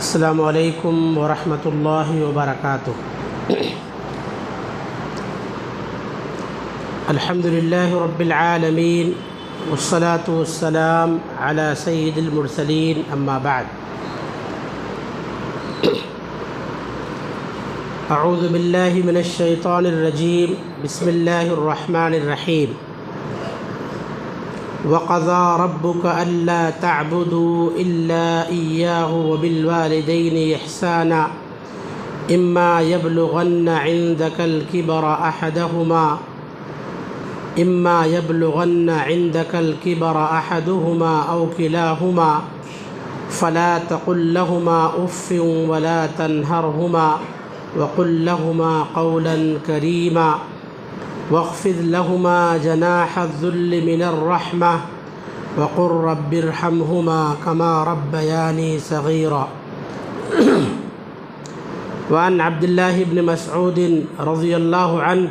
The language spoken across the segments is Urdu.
السلام علیکم ورحمۃ اللہ وبرکاتہ۔ الحمد للہ رب العالمین والصلاة والسلام علی سید المرسلین، اما بعد۔ اعوذ باللہ من الشیطان الرجیم، بسم اللہ الرحمن الرحیم۔ وَقَضَىٰ رَبُّكَ أَلَّا تَعْبُدُوا إِلَّا إِيَّاهُ وَبِالْوَالِدَيْنِ إِحْسَانًا إِمَّا يَبْلُغَنَّ عِندَكَ الْكِبَرَ أَحَدُهُمَا أَوْ كِلَاهُمَا فَلَا تَقُل لَّهُمَا أُفٍّ وَلَا تَنْهَرْهُمَا وَقُل لَّهُمَا قَوْلًا كَرِيمًا واخفض لهما جناح الذل من الرحمة وقل رب ارحمهما كما ربياني صغيرا۔ وعن عبد الله بن مسعود رضي الله عنه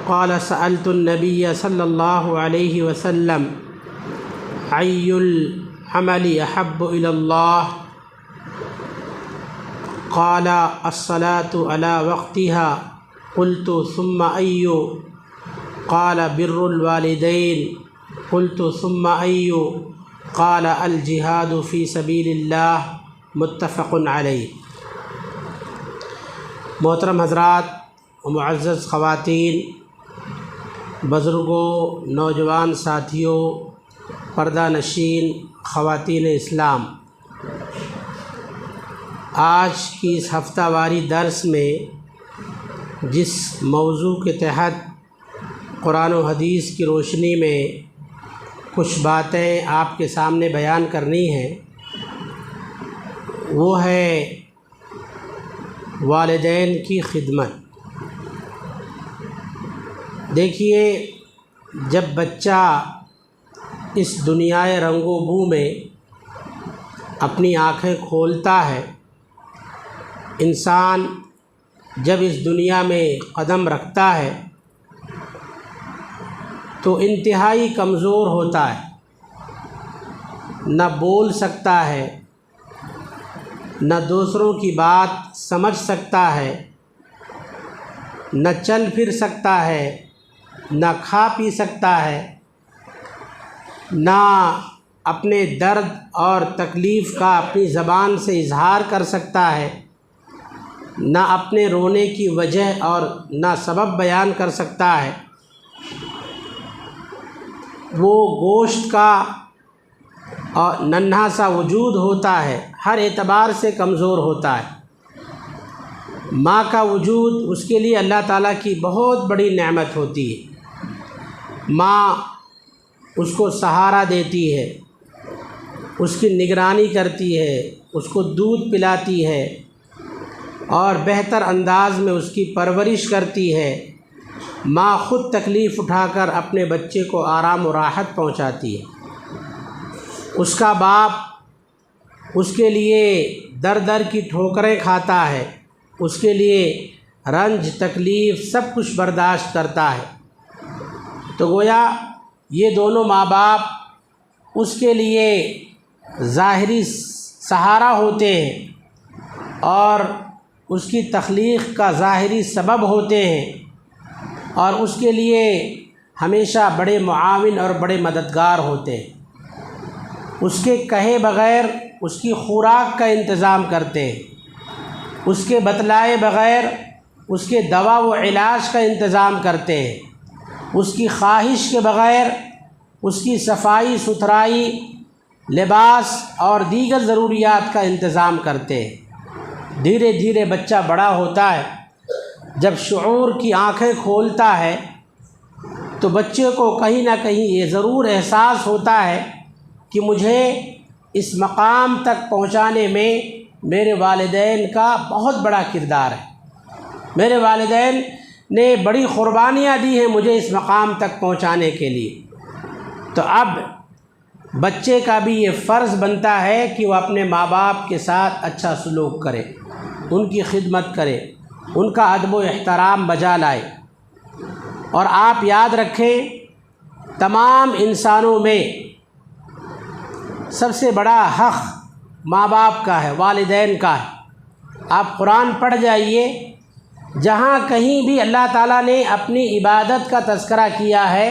قال سألت النبي صلى الله عليه وسلم أي العمل أحب إلى الله؟ قال الصلاة على وقتها۔ قلت ثم أي؟ قال بر الوالدين۔ قلت ثم أي؟ قال الجهاد في سبيل الله۔ متفق علیہ۔ محترم حضرات و معزز خواتین، بزرگوں، نوجوان ساتھیوں، پردہ نشین خواتین اسلام، آج کی اس ہفتہ واری درس میں جس موضوع کے تحت قرآن و حدیث کی روشنی میں کچھ باتیں آپ کے سامنے بیان کرنی ہیں، وہ ہے والدین کی خدمت۔ دیکھیے، جب بچہ اس دنیائے رنگ و بو میں اپنی آنکھیں کھولتا ہے، انسان جب اس دنیا میں قدم رکھتا ہے تو انتہائی کمزور ہوتا ہے، نہ بول سکتا ہے، نہ دوسروں کی بات سمجھ سکتا ہے، نہ چل پھر سکتا ہے، نہ کھا پی سکتا ہے، نہ اپنے درد اور تکلیف کا اپنی زبان سے اظہار کر سکتا ہے، نہ اپنے رونے کی وجہ اور نہ سبب بیان کر سکتا ہے۔ وہ گوشت کا اور ننھا سا وجود ہوتا ہے، ہر اعتبار سے کمزور ہوتا ہے۔ ماں کا وجود اس کے لیے اللہ تعالیٰ کی بہت بڑی نعمت ہوتی ہے۔ ماں اس کو سہارا دیتی ہے، اس کی نگرانی کرتی ہے، اس کو دودھ پلاتی ہے اور بہتر انداز میں اس کی پرورش کرتی ہے۔ ماں خود تکلیف اٹھا کر اپنے بچے کو آرام و راحت پہنچاتی ہے۔ اس کا باپ اس کے لیے در در کی ٹھوکریں کھاتا ہے، اس کے لیے رنج تکلیف سب کچھ برداشت کرتا ہے۔ تو گویا یہ دونوں ماں باپ اس کے لیے ظاہری سہارا ہوتے ہیں اور اس کی تخلیق کا ظاہری سبب ہوتے ہیں، اور اس کے لیے ہمیشہ بڑے معاون اور بڑے مددگار ہوتے ہیں۔ اس کے کہے بغیر اس کی خوراک کا انتظام کرتے ہیں، اس کے بتلائے بغیر اس کے دوا و علاج کا انتظام کرتے ہیں، اس کی خواہش کے بغیر اس کی صفائی ستھرائی، لباس اور دیگر ضروریات کا انتظام کرتے ہیں۔ دھیرے دھیرے بچہ بڑا ہوتا ہے، جب شعور کی آنکھیں کھولتا ہے تو بچے کو کہیں نہ کہیں یہ ضرور احساس ہوتا ہے کہ مجھے اس مقام تک پہنچانے میں میرے والدین کا بہت بڑا کردار ہے، میرے والدین نے بڑی قربانیاں دی ہیں مجھے اس مقام تک پہنچانے کے لیے۔ تو اب بچے کا بھی یہ فرض بنتا ہے کہ وہ اپنے ماں باپ کے ساتھ اچھا سلوک کرے، ان کی خدمت کرے، ان کا ادب و احترام بجا لائے۔ اور آپ یاد رکھیں، تمام انسانوں میں سب سے بڑا حق ماں باپ کا ہے، والدین کا ہے۔ آپ قرآن پڑھ جائیے، جہاں کہیں بھی اللہ تعالیٰ نے اپنی عبادت کا تذکرہ کیا ہے،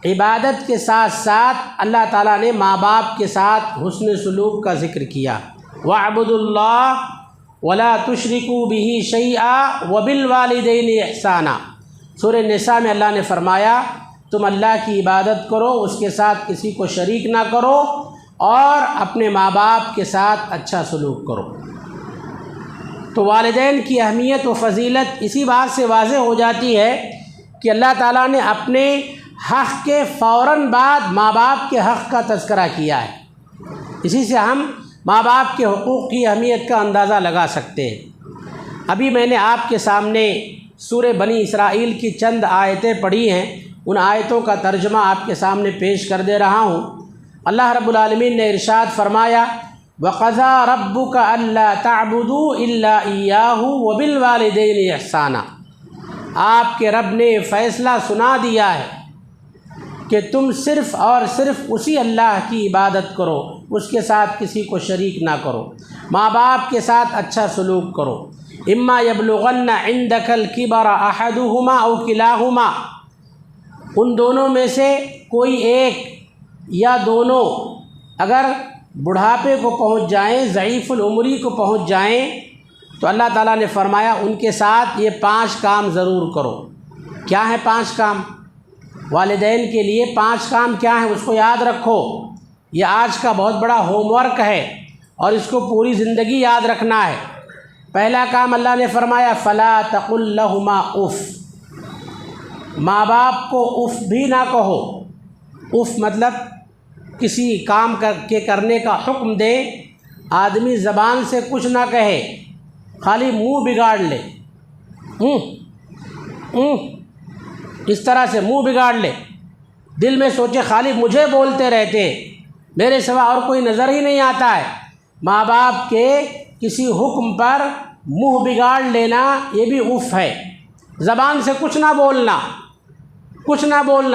عبادت کے ساتھ ساتھ اللہ تعالیٰ نے ماں باپ کے ساتھ حسن سلوک کا ذکر کیا۔ وَاعْبُدُوا اللَّهَ وَلَا تُشْرِكُوا بِهِ شَيْئًا وَبِالْوَالِدَيْنِ إِحْسَانًا۔ سورہ نساء میں اللہ نے فرمایا تم اللہ کی عبادت کرو، اس کے ساتھ کسی کو شریک نہ کرو، اور اپنے ماں باپ کے ساتھ اچھا سلوک کرو۔ تو والدین کی اہمیت و فضیلت اسی بات سے واضح ہو جاتی ہے کہ اللہ تعالیٰ نے اپنے حق کے فوراً بعد ماں باپ کے حق کا تذکرہ کیا ہے۔ اسی سے ہم ماں باپ کے حقوق کی اہمیت کا اندازہ لگا سکتے ہیں۔ ابھی میں نے آپ کے سامنے سورہ بنی اسرائیل کی چند آیتیں پڑھی ہیں، ان آیتوں کا ترجمہ آپ کے سامنے پیش کر دے رہا ہوں۔ اللہ رب العالمین نے ارشاد فرمایا وَقَضَىٰ رَبُّكَ أَلَّا تَعْبُدُوا إِلَّا إِيَّاهُ وَبِالْوَالِدَيْنِ إِحْسَانًا۔ آپ کے رب نے فیصلہ سنا دیا ہے کہ تم صرف اور صرف اسی اللہ کی عبادت کرو، اس کے ساتھ کسی کو شریک نہ کرو، ماں باپ کے ساتھ اچھا سلوک کرو۔ اما یبلغن عندک الکبر احدہما او کلاہما، ان دونوں میں سے کوئی ایک یا دونوں اگر بڑھاپے کو پہنچ جائیں، ضعیف العمری کو پہنچ جائیں، تو اللہ تعالیٰ نے فرمایا ان کے ساتھ یہ 5 کام ضرور کرو۔ کیا ہیں 5 کام؟ والدین کے لیے 5 کام کیا ہیں اس کو یاد رکھو، یہ آج کا بہت بڑا ہوم ورک ہے اور اس کو پوری زندگی یاد رکھنا ہے۔ پہلا کام اللہ نے فرمایا فلا تقل لہما اف، ماں باپ کو اف بھی نہ کہو۔ اف مطلب کسی کام کے کرنے کا حکم دے، آدمی زبان سے کچھ نہ کہے، خالی منہ بگاڑ لے، اس طرح سے منہ بگاڑ لے، دل میں سوچے خالی مجھے بولتے رہتے، میرے سوا اور کوئی نظر ہی نہیں آتا ہے۔ ماں باپ کے کسی حکم پر منہ بگاڑ لینا یہ بھی اف ہے۔ زبان سے کچھ نہ بولنا،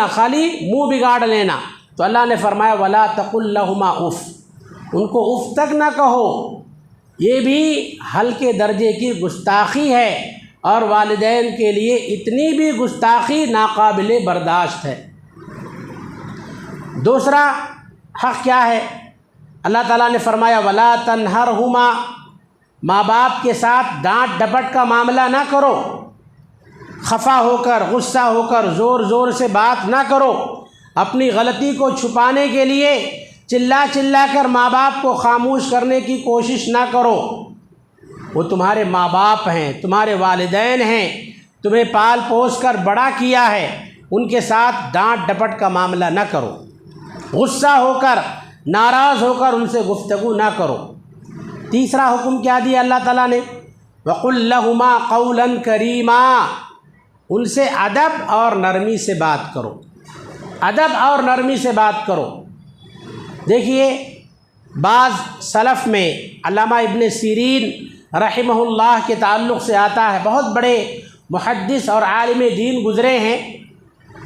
خالی منہ بگاڑ لینا۔ تو اللہ نے فرمایا ولا تقل لہما اف، ان کو اف تک نہ کہو، یہ بھی ہلکے درجے کی گستاخی ہے، اور والدین کے لیے اتنی بھی گستاخی ناقابل برداشت ہے۔ دوسرا حق کیا ہے؟ اللہ تعالیٰ نے فرمایا ولا تنہرہما، ماں باپ کے ساتھ ڈانٹ ڈپٹ کا معاملہ نہ کرو، خفا ہو کر غصہ ہو کر زور زور سے بات نہ کرو، اپنی غلطی کو چھپانے کے لیے چلا چلا کر ماں باپ کو خاموش کرنے کی کوشش نہ کرو۔ وہ تمہارے ماں باپ ہیں، تمہارے والدین ہیں، تمہیں پال پوس کر بڑا کیا ہے، ان کے ساتھ ڈانٹ ڈپٹ کا معاملہ نہ کرو، غصہ ہو کر ناراض ہو کر ان سے گفتگو نہ کرو۔ تیسرا حکم کیا دیا اللہ تعالیٰ نے؟ وَقُلْ لَهُمَا قَوْلًا كَرِيمًا، ان سے ادب اور نرمی سے بات کرو، ادب اور نرمی سے بات کرو۔ دیکھیے بعض سلف میں علامہ ابن سیرین رحمہ اللہ کے تعلق سے آتا ہے، بہت بڑے محدث اور عالم دین گزرے ہیں،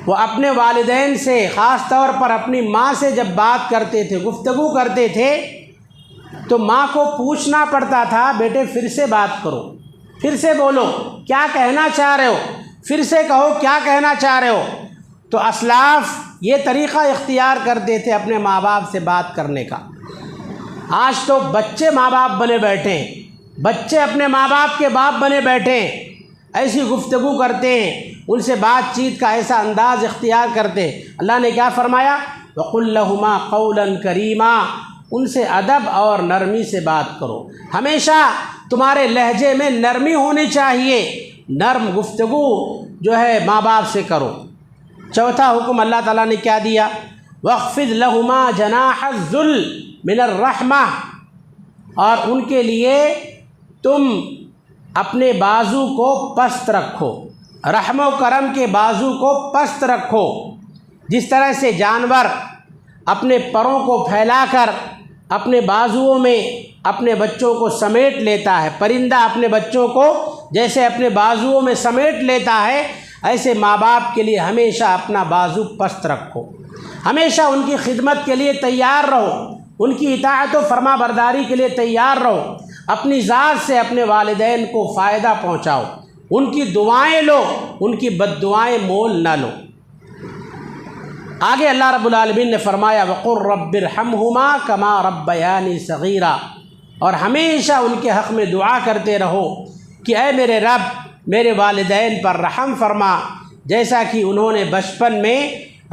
وہ اپنے والدین سے خاص طور پر اپنی ماں سے جب بات کرتے تھے، گفتگو کرتے تھے، تو ماں کو پوچھنا پڑتا تھا بیٹے پھر سے بات کرو، پھر سے بولو کیا کہنا چاہ رہے ہو، پھر سے کہو کیا کہنا چاہ رہے ہو۔ تو اسلاف یہ طریقہ اختیار کرتے تھے اپنے ماں باپ سے بات کرنے کا۔ آج تو بچے ماں باپ بنے بیٹھے ہیں، بچے اپنے ماں باپ کے باپ بنے بیٹھے ہیں، ایسی گفتگو کرتے ہیں، ان سے بات چیت کا ایسا انداز اختیار کرتے ہیں۔ اللہ نے کیا فرمایا؟ وَقُلْ لَهُمَا قَوْلًا كَرِيمًا، ان سے ادب اور نرمی سے بات کرو، ہمیشہ تمہارے لہجے میں نرمی ہونی چاہیے، نرم گفتگو جو ہے ماں باپ سے کرو۔ چوتھا حکم اللہ تعالیٰ نے کیا دیا؟ وَاخْفِضْ لَهُمَا جَنَاحَ الذُّلِّ مِنَ الرَّحْمَةِ، اور ان کے لیے تم اپنے بازو کو پست رکھو، رحم و کرم کے بازو کو پست رکھو۔ جس طرح سے جانور اپنے پروں کو پھیلا کر اپنے بازوؤں میں اپنے بچوں کو سمیٹ لیتا ہے، پرندہ اپنے بچوں کو جیسے اپنے بازوؤں میں سمیٹ لیتا ہے، ایسے ماں باپ کے لیے ہمیشہ اپنا بازو پست رکھو، ہمیشہ ان کی خدمت کے لیے تیار رہو، ان کی اطاعت و فرما برداری کے لیے تیار رہو، اپنی ذات سے اپنے والدین کو فائدہ پہنچاؤ، ان کی دعائیں لو، ان کی بد دعائیں مول نہ لو۔ آگے اللہ رب العالمین نے فرمایا وَقُلْ رَبِّ ارْحَمْهُمَا كَمَا رَبَّيَانِي صَغِيرًا، اور ہمیشہ ان کے حق میں دعا کرتے رہو کہ اے میرے رب میرے والدین پر رحم فرما جیسا کہ انہوں نے بچپن میں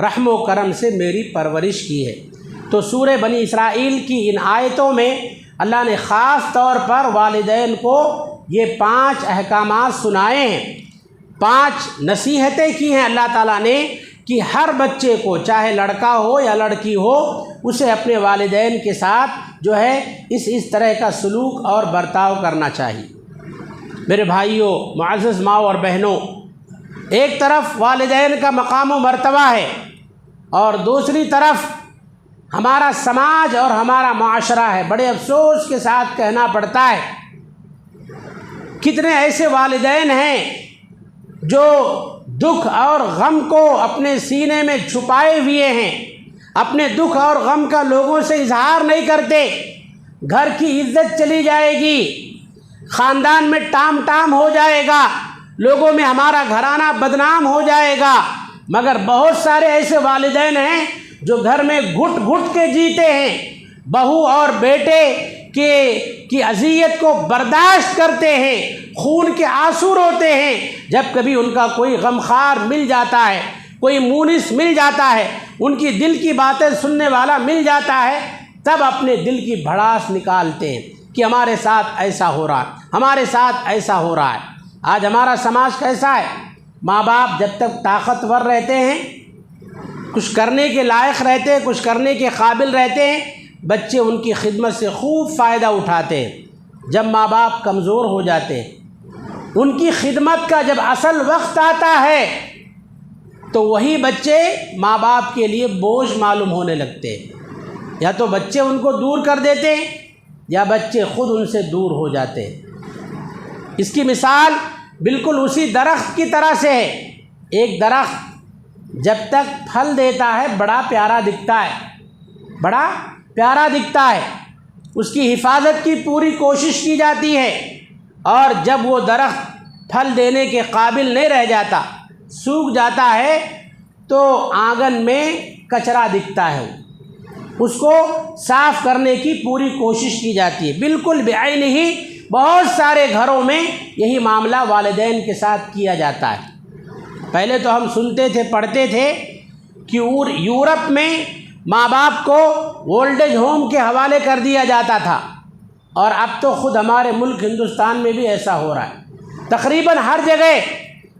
رحم و کرم سے میری پرورش کی ہے۔ تو سورہ بنی اسرائیل کی ان آیتوں میں اللہ نے خاص طور پر والدین کو یہ 5 احکامات سنائے ہیں، 5 نصیحتیں کی ہیں اللہ تعالیٰ نے کہ ہر بچے کو چاہے لڑکا ہو یا لڑکی ہو اسے اپنے والدین کے ساتھ جو ہے اس طرح کا سلوک اور برتاؤ کرنا چاہیے۔ میرے بھائیوں، معزز ماؤں اور بہنوں، ایک طرف والدین کا مقام و مرتبہ ہے اور دوسری طرف ہمارا سماج اور ہمارا معاشرہ ہے۔ بڑے افسوس کے ساتھ کہنا پڑتا ہے کتنے ایسے والدین ہیں جو دکھ اور غم کو اپنے سینے میں چھپائے ہوئے ہیں، اپنے دکھ اور غم کا لوگوں سے اظہار نہیں کرتے۔ گھر کی عزت چلی جائے گی، خاندان میں ٹام ٹام ہو جائے گا، لوگوں میں ہمارا گھرانہ بدنام ہو جائے گا، مگر بہت سارے ایسے والدین ہیں جو گھر میں گھٹ گھٹ کے جیتے ہیں، بہو اور بیٹے کی اذیت کو برداشت کرتے ہیں، خون کے آنسو روتے ہیں جب کبھی ان کا کوئی غمخوار مل جاتا ہے، کوئی مونس مل جاتا ہے، ان کی دل کی باتیں سننے والا مل جاتا ہے، تب اپنے دل کی بھڑاس نکالتے ہیں کہ ہمارے ساتھ ایسا ہو رہا ہے، ہمارے ساتھ ایسا ہو رہا ہے۔ آج ہمارا سماج کیسا ہے؟ ماں باپ جب تک طاقتور رہتے ہیں، کچھ کرنے کے لائق رہتے ہیں، کچھ کرنے کے قابل رہتے ہیں، بچے ان کی خدمت سے خوب فائدہ اٹھاتے ہیں۔ جب ماں باپ کمزور ہو جاتے ہیں، ان کی خدمت کا جب اصل وقت آتا ہے تو وہی بچے ماں باپ کے لیے بوجھ معلوم ہونے لگتے ہیں۔ یا تو بچے ان کو دور کر دیتے ہیں یا بچے خود ان سے دور ہو جاتے ہیں۔ اس کی مثال بالکل اسی درخت کی طرح سے ہے۔ ایک درخت جب تک پھل دیتا ہے بڑا پیارا دکھتا ہے، بڑا پیارا دکھتا ہے، اس کی حفاظت کی پوری کوشش کی جاتی ہے، اور جب وہ درخت پھل دینے کے قابل نہیں رہ جاتا، سوکھ جاتا ہے، تو آنگن میں کچرا دکھتا ہے، اس کو صاف کرنے کی پوری کوشش کی جاتی ہے۔ بالکل بعین ہی بہت سارے گھروں میں یہی معاملہ والدین کے ساتھ کیا جاتا ہے۔ پہلے تو ہم سنتے تھے، پڑھتے تھے کہ یورپ میں ماں باپ کو اولڈ ایج ہوم کے حوالے کر دیا جاتا تھا، اور اب تو خود ہمارے ملک ہندوستان میں بھی ایسا ہو رہا ہے۔ تقریباً ہر جگہ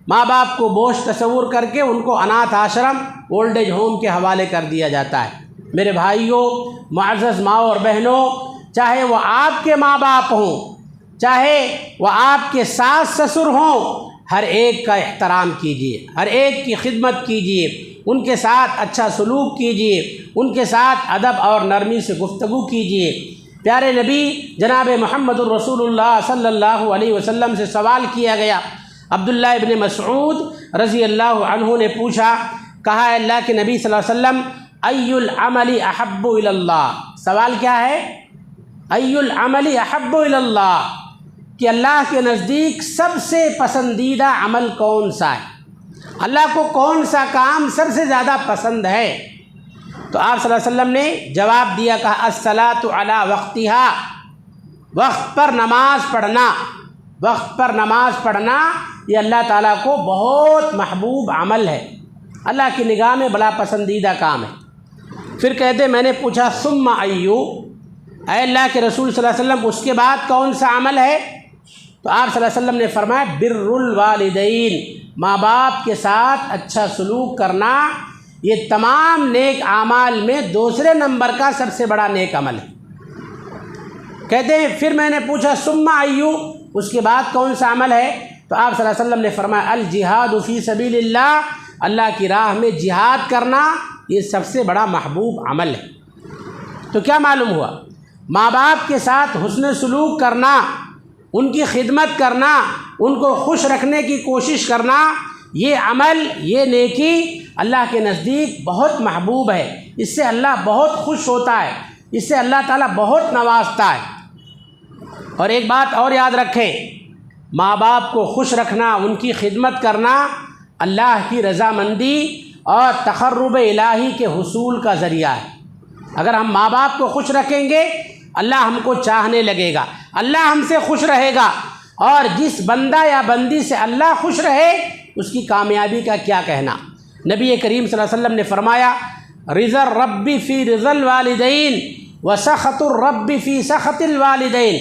ماں باپ کو بوجھ تصور کر کے ان کو اناتھ آشرم، اولڈ ایج ہوم کے حوالے کر دیا جاتا ہے۔ میرے بھائیوں، معزز ماؤں اور بہنوں، چاہے وہ آپ کے ماں باپ ہوں، چاہے وہ آپ کے ساس سسر ہوں، ہر ایک کا احترام کیجیے، ہر ایک کی خدمت کیجیے، ان کے ساتھ اچھا سلوک کیجیے، ان کے ساتھ ادب اور نرمی سے گفتگو کیجیے۔ پیارے نبی جناب محمد الرسول اللہ صلی اللہ علیہ وسلم سے سوال کیا گیا۔ عبداللہ ابن مسعود رضی اللہ عنہ نے پوچھا، کہا ہے اللہ کے نبی صلی اللہ علیہ وسلم ای العمل احب الی اللہ، سوال کیا ہے؟ ای العمل احب الی اللہ، کہ اللہ کے نزدیک سب سے پسندیدہ عمل کون سا ہے، اللہ کو کون سا کام سب سے زیادہ پسند ہے؟ تو آپ صلی اللہ علیہ وسلم نے جواب دیا، کہا الصلاۃ علی وقتہا، وقت پر نماز پڑھنا، وقت پر نماز پڑھنا یہ اللہ تعالیٰ کو بہت محبوب عمل ہے، اللہ کی نگاہ میں بڑا پسندیدہ کام ہے۔ پھر کہتے میں نے پوچھا ثم ایو، اے اللہ کے رسول صلی اللہ علیہ وسلم اس کے بعد کون سا عمل ہے؟ تو آپ صلی اللہ علیہ وسلم نے فرمایا بر الوالدین، ماں باپ کے ساتھ اچھا سلوک کرنا، یہ تمام نیک اعمال میں دوسرے نمبر کا سب سے بڑا نیک عمل ہے۔ کہتے ہیں پھر میں نے پوچھا ثم ایو، اس کے بعد کون سا عمل ہے؟ تو آپ صلی اللہ علیہ وسلم نے فرمایا الجہاد فی سبیل اللہ، اللہ کی راہ میں جہاد کرنا یہ سب سے بڑا محبوب عمل ہے۔ تو کیا معلوم ہوا؟ ماں باپ کے ساتھ حسن سلوک کرنا، ان کی خدمت کرنا، ان کو خوش رکھنے کی کوشش کرنا، یہ عمل، یہ نیکی اللہ کے نزدیک بہت محبوب ہے، اس سے اللہ بہت خوش ہوتا ہے۔ اس سے اللہ تعالیٰ بہت نوازتا ہے۔ اور ایک بات اور یاد رکھیں، ماں باپ کو خوش رکھنا، ان کی خدمت کرنا اللہ کی رضامندی اور تقرب الہی کے حصول کا ذریعہ ہے۔ اگر ہم ماں باپ کو خوش رکھیں گے اللہ ہم کو چاہنے لگے گا، اللہ ہم سے خوش رہے گا، اور جس بندہ یا بندی سے اللہ خوش رہے اس کی کامیابی کا کیا کہنا۔ نبی کریم صلی اللہ علیہ وسلم نے فرمایا، رضا الرب فی رضا الوالدین وسخط الرب فی سخط الوالدین،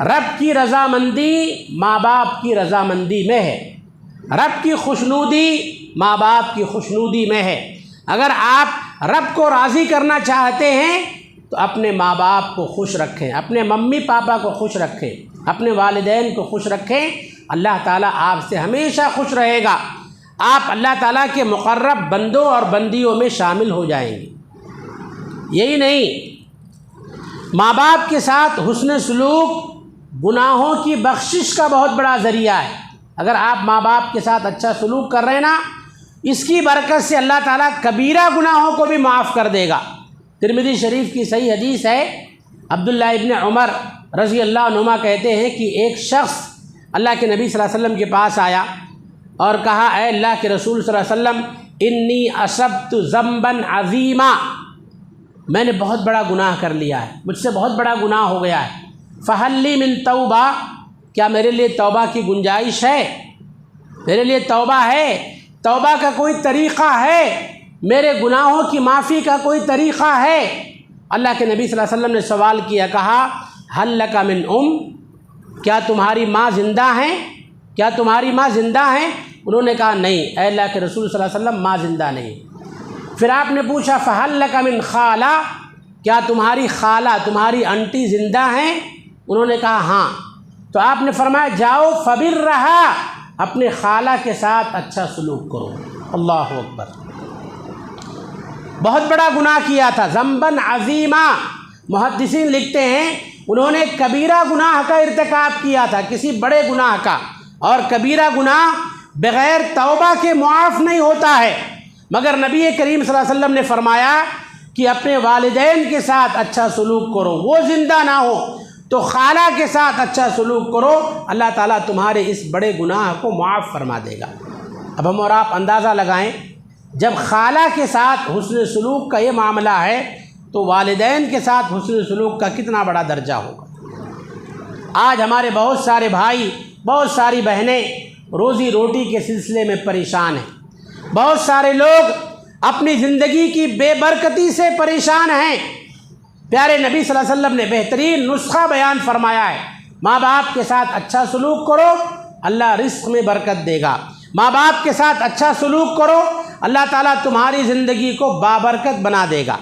رب کی رضامندی ماں باپ کی رضامندی میں ہے، رب کی خوشنودی ماں باپ کی خوشنودی میں ہے۔ اگر آپ رب کو راضی کرنا چاہتے ہیں تو اپنے ماں باپ کو خوش رکھیں، اپنے ممی پاپا کو خوش رکھیں، اپنے والدین کو خوش رکھیں، اللہ تعالیٰ آپ سے ہمیشہ خوش رہے گا، آپ اللہ تعالیٰ کے مقرب بندوں اور بندیوں میں شامل ہو جائیں گے۔ یہی نہیں، ماں باپ کے ساتھ حسن سلوک گناہوں کی بخشش کا بہت بڑا ذریعہ ہے۔ اگر آپ ماں باپ کے ساتھ اچھا سلوک کر رہے ہیں نا، اس کی برکت سے اللہ تعالیٰ کبیرہ گناہوں کو بھی معاف کر دے گا۔ ترمذی شریف کی صحیح حدیث ہے، عبداللہ ابن عمر رضی اللہ عنہما کہتے ہیں کہ ایک شخص اللہ کے نبی صلی اللہ علیہ وسلم کے پاس آیا اور کہا، اے اللہ کے رسول صلی اللہ علیہ وسلم، انی اصبت ذنبا عظیما، میں نے بہت بڑا گناہ کر لیا ہے، مجھ سے بہت بڑا گناہ ہو گیا ہے، فہل لی من توبہ، کیا میرے لیے توبہ کی گنجائش ہے؟ میرے لیے توبہ ہے، توبہ کا کوئی طریقہ ہے، میرے گناہوں کی معافی کا کوئی طریقہ ہے؟ اللہ کے نبی صلی اللہ علیہ وسلم نے سوال کیا، کہا حل لک من کیا تمہاری ماں زندہ ہیں؟ کیا تمہاری ماں زندہ ہیں؟ انہوں نے کہا نہیں، اے اللہ کے رسول صلی اللہ علیہ وسلم ماں زندہ نہیں۔ پھر آپ نے پوچھا فحل لک من خالہ، کیا تمہاری خالہ تمہاری انٹی زندہ ہیں؟ انہوں نے کہا ہاں۔ تو آپ نے فرمایا جاؤ فبرھا، اپنے خالہ کے ساتھ اچھا سلوک کرو۔ اللہ اکبر، بہت بڑا گناہ کیا تھا، ذنباً عظیما۔ محدثین لکھتے ہیں انہوں نے کبیرہ گناہ کا ارتکاب کیا تھا، کسی بڑے گناہ کا، اور کبیرہ گناہ بغیر توبہ کے معاف نہیں ہوتا ہے، مگر نبی کریم صلی اللہ علیہ وسلم نے فرمایا کہ اپنے والدین کے ساتھ اچھا سلوک کرو، وہ زندہ نہ ہو تو خالہ کے ساتھ اچھا سلوک کرو، اللہ تعالیٰ تمہارے اس بڑے گناہ کو معاف فرما دے گا۔ اب ہم اور آپ اندازہ لگائیں، جب خالہ کے ساتھ حسن سلوک کا یہ معاملہ ہے تو والدین کے ساتھ حسن سلوک کا کتنا بڑا درجہ ہوگا۔ آج ہمارے بہت سارے بھائی، بہت ساری بہنیں روزی روٹی کے سلسلے میں پریشان ہیں، بہت سارے لوگ اپنی زندگی کی بے برکتی سے پریشان ہیں۔ پیارے نبی صلی اللہ علیہ وسلم نے بہترین نسخہ بیان فرمایا ہے، ماں باپ کے ساتھ اچھا سلوک کرو، اللہ رزق میں برکت دے گا۔ ماں باپ کے ساتھ اچھا سلوک کرو، اللہ تعالیٰ تمہاری زندگی کو بابرکت بنا دے گا۔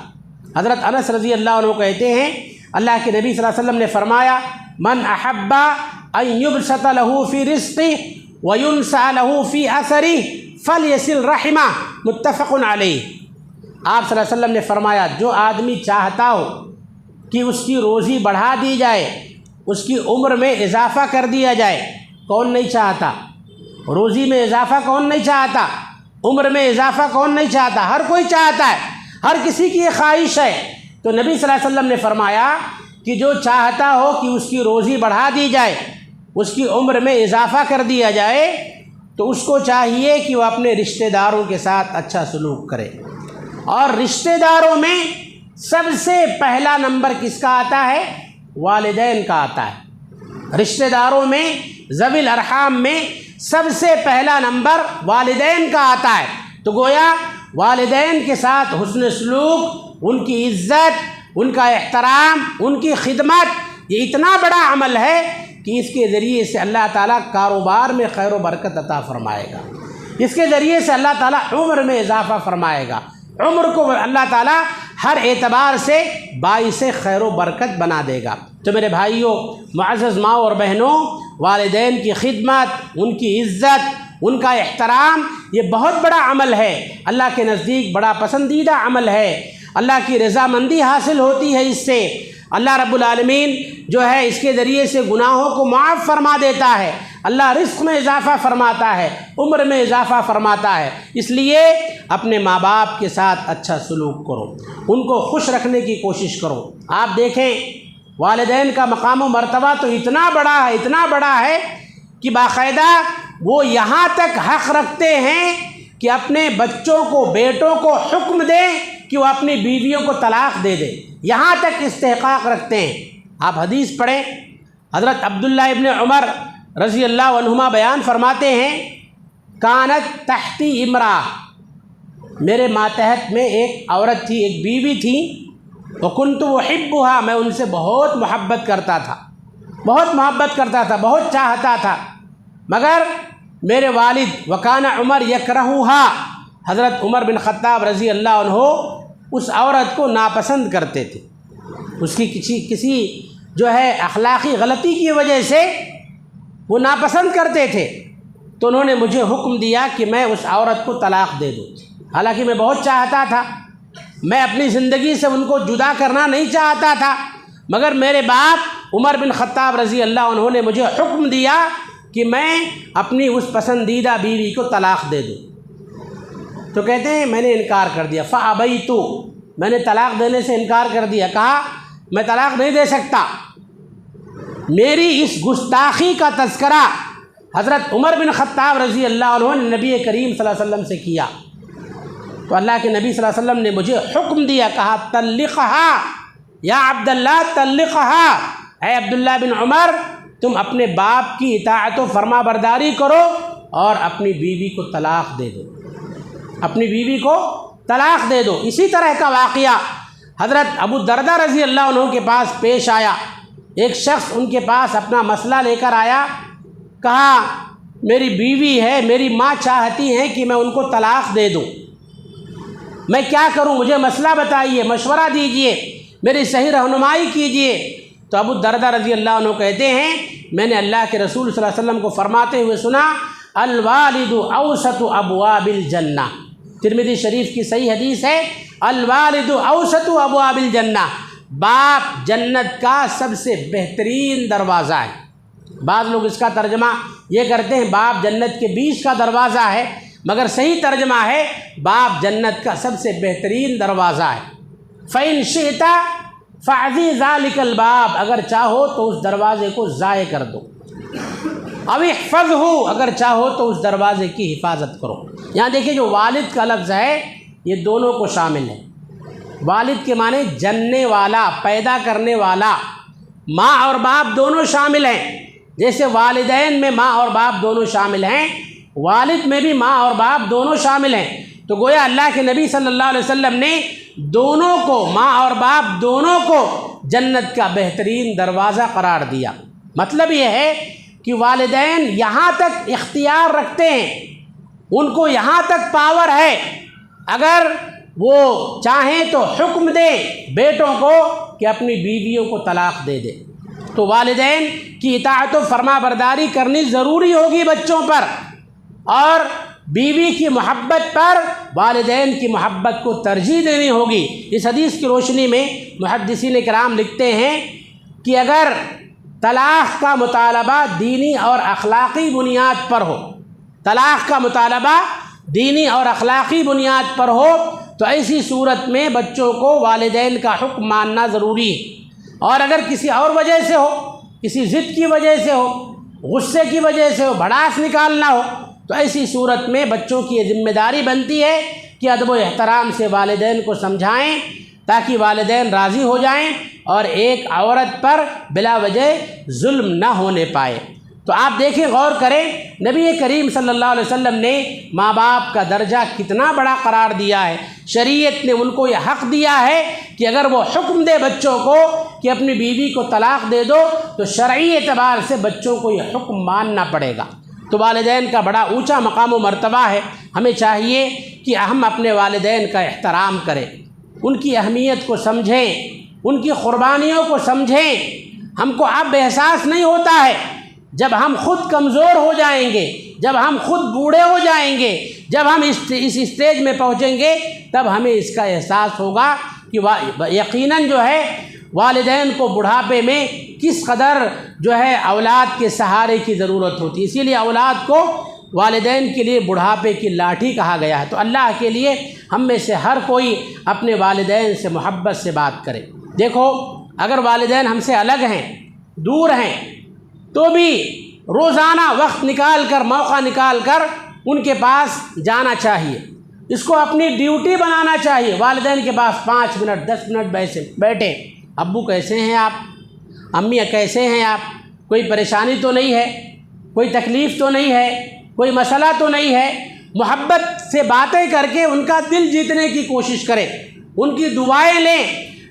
حضرت انس رضی اللہ عنہ کہتے ہیں اللہ کے نبی صلی اللہ علیہ وسلم نے فرمایا، من احب ان یبسط له فی رزقہ وینسأ له فی اثرہ فلیصل رحمہ، متفق علیہ۔ آپ صلی اللہ علیہ وسلم نے فرمایا، جو آدمی چاہتا ہو کہ اس کی روزی بڑھا دی جائے، اس کی عمر میں اضافہ کر دیا جائے، کون نہیں چاہتا؟ روزی میں اضافہ کون نہیں چاہتا؟ عمر میں اضافہ کون نہیں چاہتا؟ ہر کوئی چاہتا ہے، ہر کسی کی یہ خواہش ہے۔ تو نبی صلی اللہ علیہ وسلم نے فرمایا کہ جو چاہتا ہو کہ اس کی روزی بڑھا دی جائے، اس کی عمر میں اضافہ کر دیا جائے، تو اس کو چاہیے کہ وہ اپنے رشتہ داروں کے ساتھ اچھا سلوک کرے۔ اور رشتہ داروں میں سب سے پہلا نمبر کس کا آتا ہے؟ والدین کا آتا ہے۔ رشتہ داروں میں، ذوی الارحام میں سب سے پہلا نمبر والدین کا آتا ہے۔ تو گویا والدین کے ساتھ حسن سلوک، ان کی عزت، ان کا احترام، ان کی خدمت، یہ اتنا بڑا عمل ہے کہ اس کے ذریعے سے اللہ تعالیٰ کاروبار میں خیر و برکت عطا فرمائے گا، اس کے ذریعے سے اللہ تعالیٰ عمر میں اضافہ فرمائے گا، عمر کو اللہ تعالیٰ ہر اعتبار سے باعث خیر و برکت بنا دے گا۔ تو میرے بھائیوں، معزز ماں اور بہنوں، والدین کی خدمت، ان کی عزت، ان کا احترام، یہ بہت بڑا عمل ہے، اللہ کے نزدیک بڑا پسندیدہ عمل ہے، اللہ کی رضامندی حاصل ہوتی ہے اس سے۔ اللہ رب العالمین جو ہے اس کے ذریعے سے گناہوں کو معاف فرما دیتا ہے، اللہ رزق میں اضافہ فرماتا ہے، عمر میں اضافہ فرماتا ہے۔ اس لیے اپنے ماں باپ کے ساتھ اچھا سلوک کرو، ان کو خوش رکھنے کی کوشش کرو۔ آپ دیکھیں والدین کا مقام و مرتبہ تو اتنا بڑا ہے کہ باقاعدہ وہ یہاں تک حق رکھتے ہیں کہ اپنے بچوں کو، بیٹوں کو حکم دیں کہ وہ اپنی بیویوں کو طلاق دے دیں، یہاں تک استحقاق رکھتے ہیں۔ آپ حدیث پڑھیں، حضرت عبداللہ ابن عمر رضی اللہ عنہما بیان فرماتے ہیں، کانت تحتی امرأہ، میرے ماتحت میں ایک عورت تھی، ایک بیوی تھی، وکنت احبها، میں ان سے بہت محبت کرتا تھا، بہت چاہتا تھا، مگر میرے والد وکان عمر یکرہها، حضرت عمر بن خطاب رضی اللہ عنہ اس عورت کو ناپسند کرتے تھے، اس کی کسی جو ہے اخلاقی غلطی کی وجہ سے وہ ناپسند کرتے تھے، تو انہوں نے مجھے حکم دیا کہ میں اس عورت کو طلاق دے دوں، حالانکہ میں بہت چاہتا تھا، میں اپنی زندگی سے ان کو جدا کرنا نہیں چاہتا تھا، مگر میرے باپ عمر بن خطاب رضی اللہ عنہ نے مجھے حکم دیا کہ میں اپنی اس پسندیدہ بیوی کو طلاق دے دوں۔ تو کہتے ہیں میں نے انکار کر دیا، فَأَبَيْتُ، میں نے طلاق دینے سے انکار کر دیا، کہا میں طلاق نہیں دے سکتا۔ میری اس گستاخی کا تذکرہ حضرت عمر بن خطاب رضی اللہ عنہ نے نبی کریم صلی اللہ علیہ وسلم سے کیا، تو اللہ کے نبی صلی اللہ علیہ وسلم نے مجھے حکم دیا، کہا طلقھا یا عبداللہ طلقھا، اے عبداللہ بن عمر تم اپنے باپ کی اطاعت و فرما برداری کرو اور اپنی بیوی کو طلاق دے دو، اپنی بیوی کو طلاق دے دو۔ اسی طرح کا واقعہ حضرت ابو دردہ رضی اللہ عنہ کے پاس پیش آیا، ایک شخص ان کے پاس اپنا مسئلہ لے کر آیا، کہا میری بیوی ہے، میری ماں چاہتی ہیں کہ میں ان کو طلاق دے دوں، میں کیا کروں، مجھے مسئلہ بتائیے، مشورہ دیجئے، میری صحیح رہنمائی کیجئے۔ تو ابو دردہ رضی اللہ عنہ کہتے ہیں میں نے اللہ کے رسول صلی اللہ علیہ وسلم کو فرماتے ہوئے سنا، الوالد اوسط ابواب الجنہ، ترمذی شریف کی صحیح حدیث ہے، الوالد اوسط ابواب الجنہ، باپ جنت کا سب سے بہترین دروازہ ہے۔ بعض لوگ اس کا ترجمہ یہ کرتے ہیں باپ جنت کے بیچ کا دروازہ ہے، مگر صحیح ترجمہ ہے باپ جنت کا سب سے بہترین دروازہ ہے۔ فَإِن شِئْتَ فَعْذِي ذَلِكَ الْبَابَ، اگر چاہو تو اس دروازے کو ضائع کر دو، او احفظہ، اگر چاہو تو اس دروازے کی حفاظت کرو۔ یہاں دیکھیں جو والد کا لفظ ہے یہ دونوں کو شامل ہے، والد کے معنی جننے والا، پیدا کرنے والا، ماں اور باپ دونوں شامل ہیں، جیسے والدین میں ماں اور باپ دونوں شامل ہیں، والد میں بھی ماں اور باپ دونوں شامل ہیں۔ تو گویا اللہ کے نبی صلی اللہ علیہ وسلم نے دونوں کو، ماں اور باپ دونوں کو جنت کا بہترین دروازہ قرار دیا۔ مطلب یہ ہے کہ والدین یہاں تک اختیار رکھتے ہیں، ان کو یہاں تک پاور ہے، اگر وہ چاہیں تو حکم دیں بیٹوں کو کہ اپنی بیویوں کو طلاق دے دیں، تو والدین کی اطاعت و فرما برداری کرنی ضروری ہوگی بچوں پر، اور بیوی کی محبت پر والدین کی محبت کو ترجیح دینی ہوگی۔ اس حدیث کی روشنی میں محدثین کرام لکھتے ہیں کہ اگر طلاق کا مطالبہ دینی اور اخلاقی بنیاد پر ہو، طلاق کا مطالبہ دینی اور اخلاقی بنیاد پر ہو، تو ایسی صورت میں بچوں کو والدین کا حکم ماننا ضروری ہے، اور اگر کسی اور وجہ سے ہو، کسی ضد کی وجہ سے ہو، غصے کی وجہ سے ہو، بھڑاس نکالنا ہو، تو ایسی صورت میں بچوں کی یہ ذمہ داری بنتی ہے کہ ادب و احترام سے والدین کو سمجھائیں تاکہ والدین راضی ہو جائیں اور ایک عورت پر بلا وجہ ظلم نہ ہونے پائے۔ تو آپ دیکھیں، غور کریں، نبی کریم صلی اللہ علیہ وسلم نے ماں باپ کا درجہ کتنا بڑا قرار دیا ہے، شریعت نے ان کو یہ حق دیا ہے کہ اگر وہ حکم دے بچوں کو کہ اپنی بیوی کو طلاق دے دو تو شرعی اعتبار سے بچوں کو یہ حکم ماننا پڑے گا۔ تو والدین کا بڑا اونچا مقام و مرتبہ ہے، ہمیں چاہیے کہ ہم اپنے والدین کا احترام کریں، ان کی اہمیت کو سمجھیں، ان کی قربانیوں کو سمجھیں۔ ہم کو اب احساس نہیں ہوتا ہے، جب ہم خود کمزور ہو جائیں گے، جب ہم خود بوڑھے ہو جائیں گے، جب ہم اس اسٹیج میں پہنچیں گے، تب ہمیں اس کا احساس ہوگا کہ یقیناً جو ہے والدین کو بڑھاپے میں کس قدر جو ہے اولاد کے سہارے کی ضرورت ہوتی ہے۔ اسی لیے اولاد کو والدین کے لیے بڑھاپے کی لاٹھی کہا گیا ہے۔ تو اللہ کے لیے ہم میں سے ہر کوئی اپنے والدین سے محبت سے بات کرے۔ دیکھو اگر والدین ہم سے الگ ہیں، دور ہیں، تو بھی روزانہ وقت نکال کر، موقع نکال کر ان کے پاس جانا چاہیے۔ اس کو اپنی ڈیوٹی بنانا چاہیے۔ والدین کے پاس 5 منٹ 10 منٹ بیٹھے، ابو کیسے ہیں آپ، امی کیسے ہیں آپ، کوئی پریشانی تو نہیں ہے، کوئی تکلیف تو نہیں ہے، کوئی مسئلہ تو نہیں ہے۔ محبت سے باتیں کر کے ان کا دل جیتنے کی کوشش کریں، ان کی دعائیں لیں۔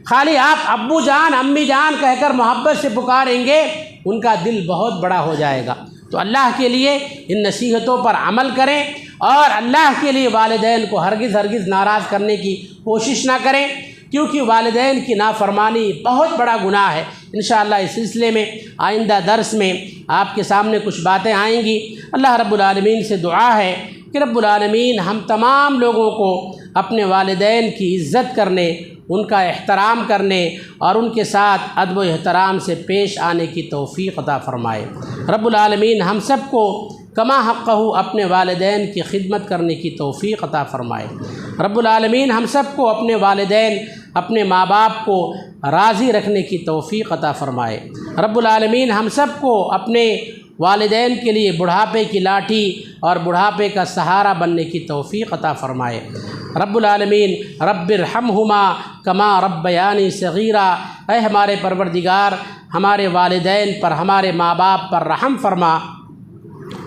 خالی آپ ابو جان امی جان کہہ کر محبت سے پکاریں گے، ان کا دل بہت بڑا ہو جائے گا۔ تو اللہ کے لیے ان نصیحتوں پر عمل کریں، اور اللہ کے لیے والدین کو ہرگز ناراض کرنے کی کوشش نہ کریں، کیونکہ والدین کی نافرمانی بہت بڑا گناہ ہے۔ انشاءاللہ اس سلسلے میں آئندہ درس میں آپ کے سامنے کچھ باتیں آئیں گی۔ اللہ رب العالمین سے دعا ہے کہ رب العالمین ہم تمام لوگوں کو اپنے والدین کی عزت کرنے، ان کا احترام کرنے اور ان کے ساتھ ادب و احترام سے پیش آنے کی توفیق عطا فرمائے۔ رب العالمین ہم سب کو کما حقہ اپنے والدین کی خدمت کرنے کی توفیق عطا فرمائے۔ رب العالمین ہم سب کو اپنے والدین، اپنے ماں باپ کو راضی رکھنے کی توفیق عطا فرمائے۔ رب العالمین ہم سب کو اپنے والدین کے لیے بڑھاپے کی لاٹھی اور بڑھاپے کا سہارا بننے کی توفیق عطا فرمائے۔ رب العالمین رب ارحمہما کما ربیانی صغیرا، اے ہمارے پروردگار ہمارے والدین پر، ہمارے ماں باپ پر رحم فرما،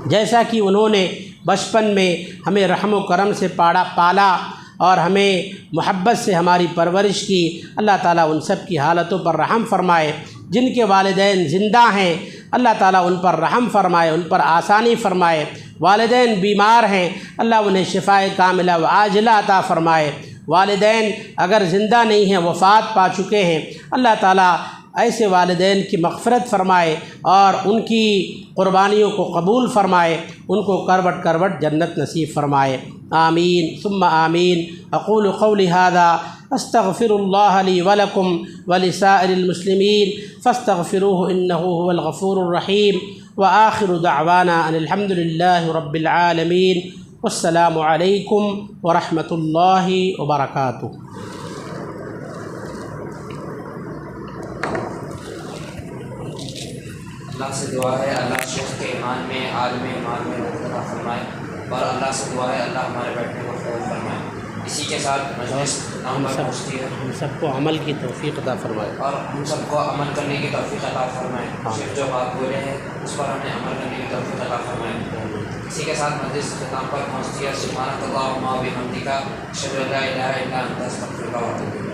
جیسا کہ انہوں نے بچپن میں ہمیں رحم و کرم سے پالا اور ہمیں محبت سے ہماری پرورش کی۔ اللہ تعالیٰ ان سب کی حالتوں پر رحم فرمائے۔ جن کے والدین زندہ ہیں اللہ تعالیٰ ان پر رحم فرمائے، ان پر آسانی فرمائے۔ والدین بیمار ہیں اللہ انہیں شفائے کاملہ و عاجلہ عطا فرمائے۔ والدین اگر زندہ نہیں ہیں، وفات پا چکے ہیں، اللہ تعالیٰ ایسے والدین کی مغفرت فرمائے اور ان کی قربانیوں کو قبول فرمائے، ان کو کروٹ کروٹ جنت نصیب فرمائے۔ آمین ثم آمین۔ اقول قولی ھذا استغفر اللہ لی ولکم ولسائر المسلمین فاستغفروہ انہ هو الغفور الرحیم، وآخر دعوانا ان الحمد للہ رب العالمین، والسلام علیکم ورحمۃ اللہ وبرکاتہ۔ اللہ سے دعا ہے اللہ شیخ کے ایمان میں، عالم ایمان میں عطا فرمائے، اور اللہ سے دعا ہے اللہ ہمارے بیٹھنے کو قبول فرمائے۔ اسی کے ساتھ مجلس ہم سب کو عمل کی توفیق عطا فرمائے، اور ہم سب کو عمل کرنے کی توفیق عطا فرمائے۔ شیخ جو بات بولے ہیں اس پر ہمیں عمل کرنے کی توفیق عطا فرمائے۔ اسی کے ساتھ مجلس اختتام پر پہنچتی ہے۔ سبحانک اللہم و بحمدک، اشہد ان لا الہ الا انت، استغفرک و اتوب الیک۔